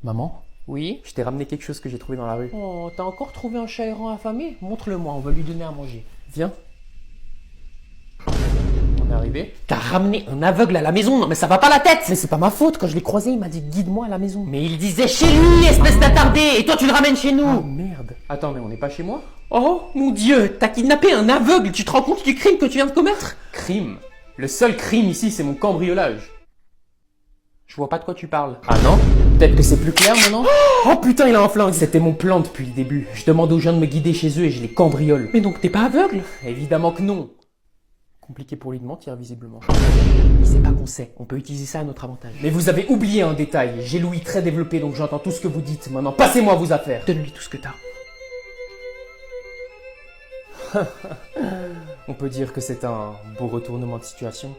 Maman, Oui? je t'ai ramené quelque chose que j'ai trouvé dans la rue. Oh, t'as encore trouvé un chat errant affamé? Montre-le-moi, on va lui donner à manger. Viens. On est arrivé. T'as ramené un aveugle à la maison? Non mais ça va pas la tête! Mais c'est pas ma faute, quand je l'ai croisé, il m'a dit guide-moi à la maison. Mais il disait chez lui, espèce d'attardé! Et toi tu le ramènes chez Oh nous! merde. Attends, mais on n'est pas chez moi? Oh mon Dieu, t'as kidnappé un aveugle! Tu te rends compte du crime que tu viens de commettre? Crime? Le seul crime ici, c'est mon cambriolage. Je vois pas de quoi tu parles. Ah non? Peut-être que c'est plus clair maintenant? Oh putain, il a un flingue. C'était mon plan depuis le début. Je demande aux gens de me guider chez eux et je les cambriole. Mais donc t'es pas aveugle? Évidemment que non. Compliqué pour lui de mentir, visiblement. Il sait pas qu'on sait. On peut utiliser ça à notre avantage. Mais vous avez oublié un détail. J'ai l'ouïe très développée, donc j'entends tout ce que vous dites. Maintenant, passez-moi vos affaires. Donne-lui tout ce que t'as. On peut dire que c'est un beau retournement de situation.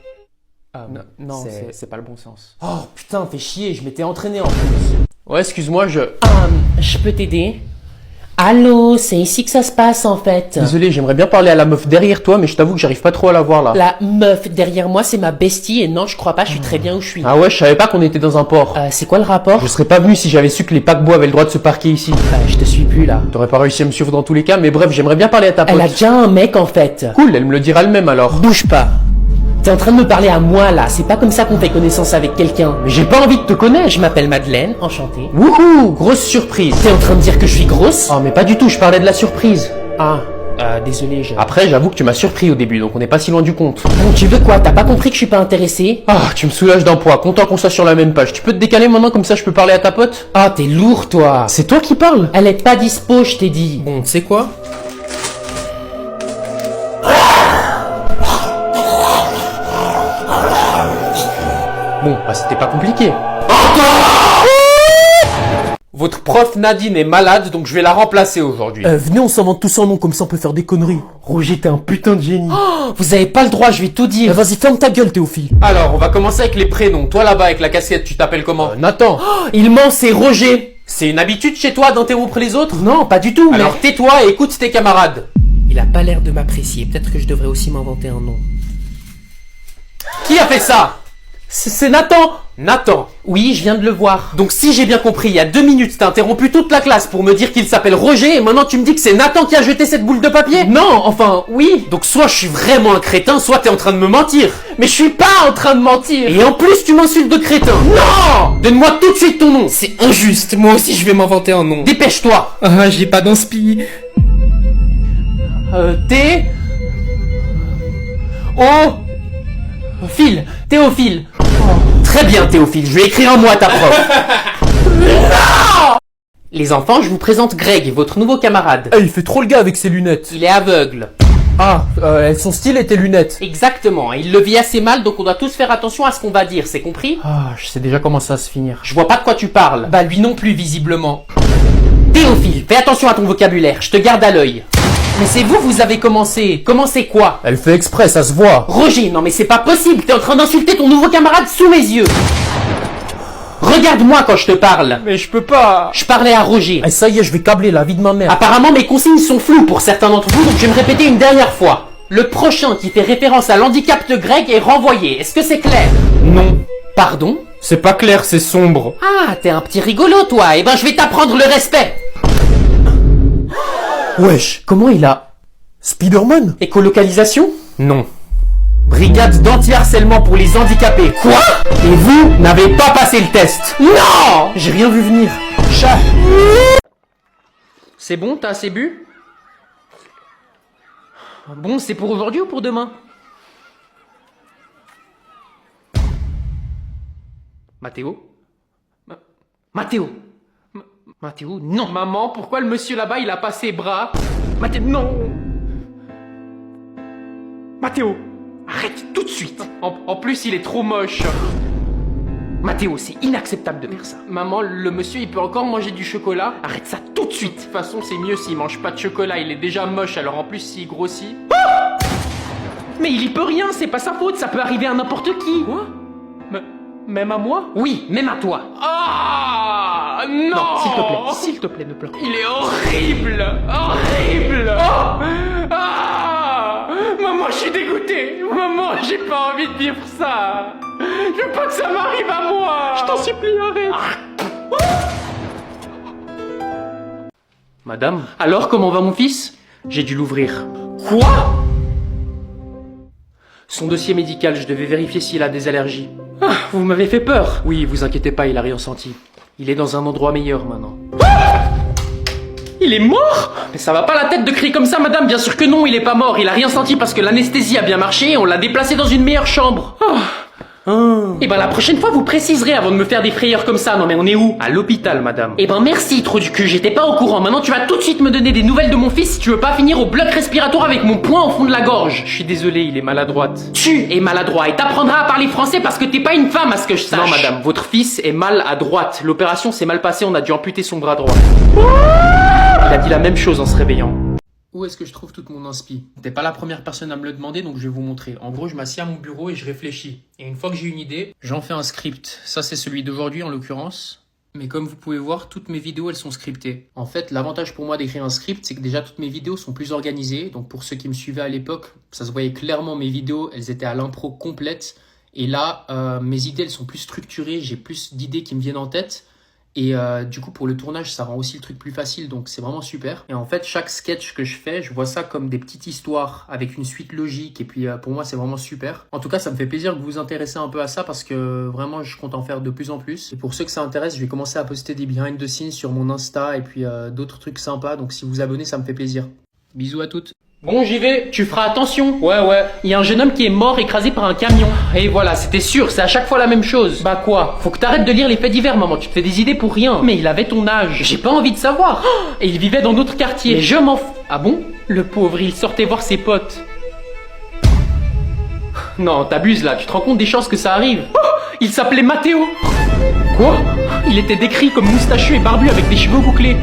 Non, c'est pas le bon sens. Oh putain, fais chier, je m'étais entraîné en plus. Ouais, excuse-moi, Je peux t'aider? Allô, c'est ici que ça se passe en fait. Désolé, j'aimerais bien parler à la meuf derrière toi, mais je t'avoue que j'arrive pas trop à la voir là. La meuf derrière moi, c'est ma bestie et non, je crois pas, je suis très bien où je suis. Ah ouais, je savais pas qu'on était dans un port. C'est quoi le rapport? Je serais pas venu si j'avais su que les paquebots avaient le droit de se parquer ici. Je te suis plus là. T'aurais pas réussi à me suivre dans tous les cas, mais bref, j'aimerais bien parler à ta pote. Elle a déjà un mec en fait. Cool, elle me le dira elle-même alors. Bouge pas. T'es en train de me parler à moi là, c'est pas comme ça qu'on fait connaissance avec quelqu'un. Mais j'ai pas envie de te connaître. Je m'appelle Madeleine, enchantée. Wouhou, grosse surprise. T'es en train de dire que je suis grosse? Oh mais pas du tout, je parlais de la surprise. Désolé, Après, j'avoue que tu m'as surpris au début, donc on n'est pas si loin du compte. Bon, tu veux quoi? T'as pas compris que je suis pas intéressé? Ah, tu me soulages d'un poids, content qu'on soit sur la même page. Tu peux te décaler maintenant, comme ça je peux parler à ta pote? Ah, t'es lourd toi. C'est toi qui parles? Elle est pas dispo, je t'ai dit. Bon, tu sais quoi? Bon, bah c'était pas compliqué. Votre prof Nadine est malade, donc je vais la remplacer aujourd'hui. Venez, on s'invente tous un nom, comme ça on peut faire des conneries. Roger, t'es un putain de génie. Vous avez pas le droit, je vais tout dire. Vas-y, ferme ta gueule, Théophile. Alors, on va commencer avec les prénoms. Toi là-bas, avec la casquette, tu t'appelles comment? Nathan. Il ment, c'est Roger. C'est une habitude chez toi d'interrompre les autres? Non, pas du tout, mais... Alors tais-toi et écoute tes camarades. Il a pas l'air de m'apprécier, peut-être que je devrais aussi m'inventer un nom. Qui a fait ça? C'est Nathan. Nathan. Oui, je viens de le voir. Donc si j'ai bien compris, il y a 2 minutes, t'as interrompu toute la classe pour me dire qu'il s'appelle Roger et maintenant tu me dis que c'est Nathan qui a jeté cette boule de papier? Non, enfin, oui. Donc soit je suis vraiment un crétin, soit t'es en train de me mentir. Mais je suis pas en train de mentir. Et en plus tu m'insultes de crétin. Non. Donne-moi tout de suite ton nom. C'est injuste, moi aussi je vais m'inventer un nom. Dépêche-toi. J'ai pas d'inspi. T... O... Phil, Théophile. Très bien Théophile, je vais écrire un mot à ta prof. Non. Les enfants, je vous présente Greg, votre nouveau camarade. Il fait trop le gars avec ses lunettes. Il est aveugle. Elles sont stylées tes lunettes. Exactement, et il le vit assez mal, donc on doit tous faire attention à ce qu'on va dire, c'est compris? Je sais déjà comment ça va se finir. Je vois pas de quoi tu parles. Bah lui non plus visiblement. Théophile, fais attention à ton vocabulaire, je te garde à l'œil. Mais c'est vous, vous avez commencé. Commencé quoi? Elle fait exprès, ça se voit. Roger, non mais c'est pas possible, t'es en train d'insulter ton nouveau camarade sous mes yeux. Regarde-moi quand je te parle. Mais je peux pas. Je parlais à Roger. Ça y est, je vais câbler la vie de ma mère. Apparemment mes consignes sont floues pour certains d'entre vous, donc je vais me répéter une dernière fois. Le prochain qui fait référence à l'handicap de Greg est renvoyé. Est-ce que c'est clair? Non. Pardon? C'est pas clair, c'est sombre. Ah, t'es un petit rigolo toi. Eh ben je vais t'apprendre le respect. Wesh, comment il a... Spider-Man? Écolocalisation? Non. Brigade d'anti-harcèlement pour les handicapés. Quoi? Et vous n'avez pas passé le test. Non! J'ai rien vu venir. Chat. C'est bon, t'as assez bu? Bon, c'est pour aujourd'hui ou pour demain? Mathéo? Mathéo? Mathéo, non! Maman, pourquoi le monsieur là-bas il a pas ses bras? Mathéo, non! Mathéo! Arrête tout de suite! En plus, il est trop moche. Mathéo, c'est inacceptable de faire ça. Maman, le monsieur il peut encore manger du chocolat? Arrête ça tout de suite! De toute façon, c'est mieux s'il mange pas de chocolat, il est déjà moche, alors en plus s'il grossit... Mais il y peut rien, c'est pas sa faute, ça peut arriver à n'importe qui! Quoi? Même à moi? Oui, même à toi! Ah non! Non, s'il te plaît, ne pleure pas. Il est horrible! Horrible! Maman, je suis dégoûté! Maman, j'ai pas envie de vivre ça! Je veux pas que ça m'arrive à moi! Je t'en supplie, arrête! Madame? Alors, comment va mon fils? J'ai dû l'ouvrir. Quoi? Son dossier médical, je devais vérifier s'il a des allergies. Ah, vous m'avez fait peur. Oui, vous inquiétez pas, il a rien senti. Il est dans un endroit meilleur maintenant. Ah! Il est mort? Mais ça va pas la tête de crier comme ça, madame. Bien sûr que non, il est pas mort. Il a rien senti parce que l'anesthésie a bien marché et on l'a déplacé dans une meilleure chambre. Et ben la prochaine fois vous préciserez avant de me faire des frayeurs comme ça. Non mais on est où? À l'hôpital, madame. Et ben merci, trou du cul, j'étais pas au courant. Maintenant tu vas tout de suite me donner des nouvelles de mon fils si tu veux pas finir au bloc respiratoire avec mon poing au fond de la gorge. Je suis désolé, il est maladroite. Tu es maladroit et t'apprendras à parler français parce que t'es pas une femme à ce que je sache. Non madame, votre fils est mal à droite. L'opération s'est mal passée, on a dû amputer son bras droit. Il a dit la même chose en se réveillant. Où est-ce que je trouve toute mon inspi? T'es pas la première personne à me le demander, donc je vais vous montrer. En gros, je m'assieds à mon bureau et je réfléchis. Et une fois que j'ai une idée, j'en fais un script. Ça, c'est celui d'aujourd'hui en l'occurrence. Mais comme vous pouvez voir, toutes mes vidéos, elles sont scriptées. En fait, l'avantage pour moi d'écrire un script, c'est que déjà toutes mes vidéos sont plus organisées. Donc pour ceux qui me suivaient à l'époque, ça se voyait clairement, mes vidéos, elles étaient à l'impro complète. Et là, mes idées, elles sont plus structurées. J'ai plus d'idées qui me viennent en tête. Et du coup pour le tournage ça rend aussi le truc plus facile, donc c'est vraiment super. Et en fait chaque sketch que je fais, je vois ça comme des petites histoires avec une suite logique, et puis pour moi c'est vraiment super. En tout cas ça me fait plaisir que vous vous intéressez un peu à ça parce que vraiment je compte en faire de plus en plus. Et pour ceux que ça intéresse, je vais commencer à poster des behind the scenes sur mon Insta et puis d'autres trucs sympas, donc si vous vous abonnez ça me fait plaisir. Bisous à toutes. Bon, j'y vais. Tu feras attention. Ouais. Il y a un jeune homme qui est mort écrasé par un camion. Et voilà, c'était sûr, c'est à chaque fois la même chose. Bah quoi? Faut que t'arrêtes de lire les faits divers, maman. Tu te fais des idées pour rien. Mais il avait ton âge. J'ai pas envie de savoir. Et il vivait dans notre quartier. Mais je m'en fous. Ah bon? Le pauvre, il sortait voir ses potes. Non, t'abuses là. Tu te rends compte des chances que ça arrive? Il s'appelait Mathéo. Quoi? Il était décrit comme moustachu et barbu avec des cheveux bouclés.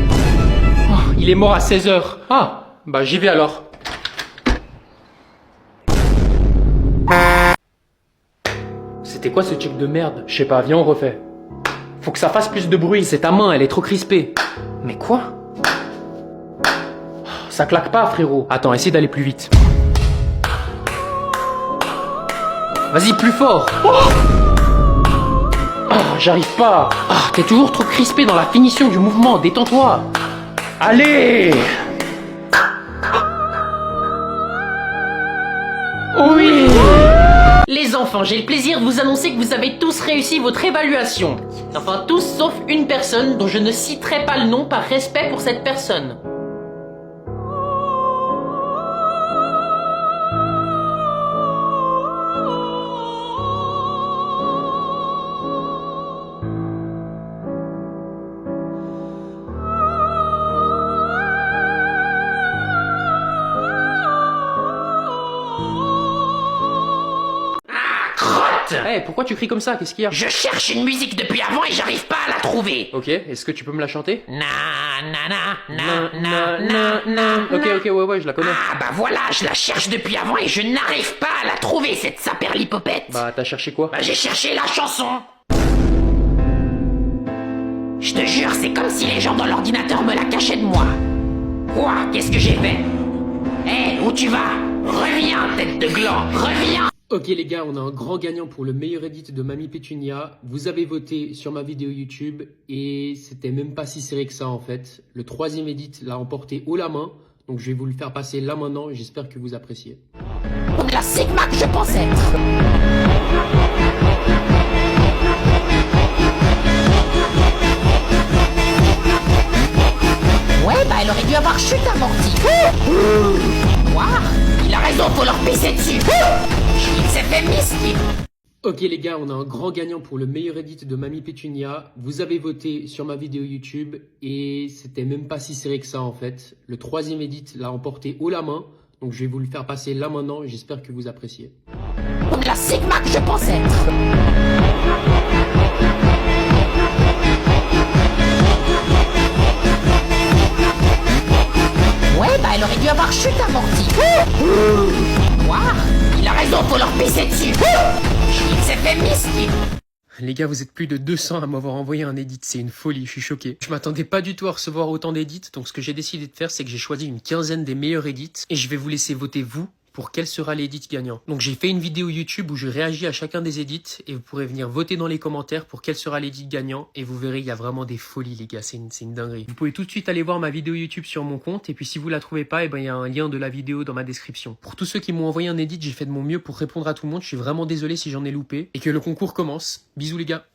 Il est mort à 16h. Ah, bah j'y vais alors. C'était quoi ce check de merde? Je sais pas, viens on refait. Faut que ça fasse plus de bruit, c'est ta main, elle est trop crispée. Mais quoi? Ça claque pas frérot. Attends, essaie d'aller plus vite. Vas-y, plus fort. J'arrive pas. T'es toujours trop crispé dans la finition du mouvement, détends-toi. Allez! Oui! Les enfants, j'ai le plaisir de vous annoncer que vous avez tous réussi votre évaluation. Enfin tous sauf une personne dont je ne citerai pas le nom par respect pour cette personne. Hey, pourquoi tu cries comme ça? Qu'est-ce qu'il y a? Je cherche une musique depuis avant et j'arrive pas à la trouver. Ok, est-ce que tu peux me la chanter? Na na na na na na. Ok, ouais, je la connais. Ah bah voilà, je la cherche depuis avant et je n'arrive pas à la trouver, cette saperlipopette. Bah t'as cherché quoi? Bah j'ai cherché la chanson. Je te jure, c'est comme si les gens dans l'ordinateur me la cachaient de moi. Quoi? Qu'est-ce que j'ai fait? Hé, où tu vas? Reviens, tête de gland, reviens. Ok les gars, on a un grand gagnant pour le meilleur edit de Mamie Pétunia. Vous avez voté sur ma vidéo YouTube et c'était même pas si serré que ça en fait. Le troisième edit l'a emporté haut la main, donc je vais vous le faire passer là maintenant, j'espère que vous appréciez. La Sigma que je pense être. Ouais, bah elle aurait dû avoir chute amortie. Noir, il a raison, faut leur pisser dessus. Il s'est fait misty. Ok les gars, on a un grand gagnant pour le meilleur edit de Mamie Pétunia. Vous avez voté sur ma vidéo YouTube et c'était même pas si serré que ça en fait. Le troisième edit l'a emporté haut la main, donc je vais vous le faire passer là maintenant, j'espère que vous appréciez. La Sigma que je pense être. Ouais, bah elle aurait dû avoir chute amortie. Noir, il a raison, faut leur pisser dessus. Il s'est fait misty. Les gars, vous êtes plus de 200 à m'avoir envoyé un edit, c'est une folie, je suis choqué. Je m'attendais pas du tout à recevoir autant d'edits, donc ce que j'ai décidé de faire, c'est que j'ai choisi une quinzaine des meilleurs edits, et je vais vous laisser voter vous, pour quel sera l'édit gagnant. Donc j'ai fait une vidéo YouTube où je réagis à chacun des edits et vous pourrez venir voter dans les commentaires pour quel sera l'édit gagnant et vous verrez, il y a vraiment des folies les gars, c'est une dinguerie. Vous pouvez tout de suite aller voir ma vidéo YouTube sur mon compte et puis si vous la trouvez pas, il y a un lien de la vidéo dans ma description. Pour tous ceux qui m'ont envoyé un edit, j'ai fait de mon mieux pour répondre à tout le monde, je suis vraiment désolé si j'en ai loupé et que le concours commence. Bisous les gars.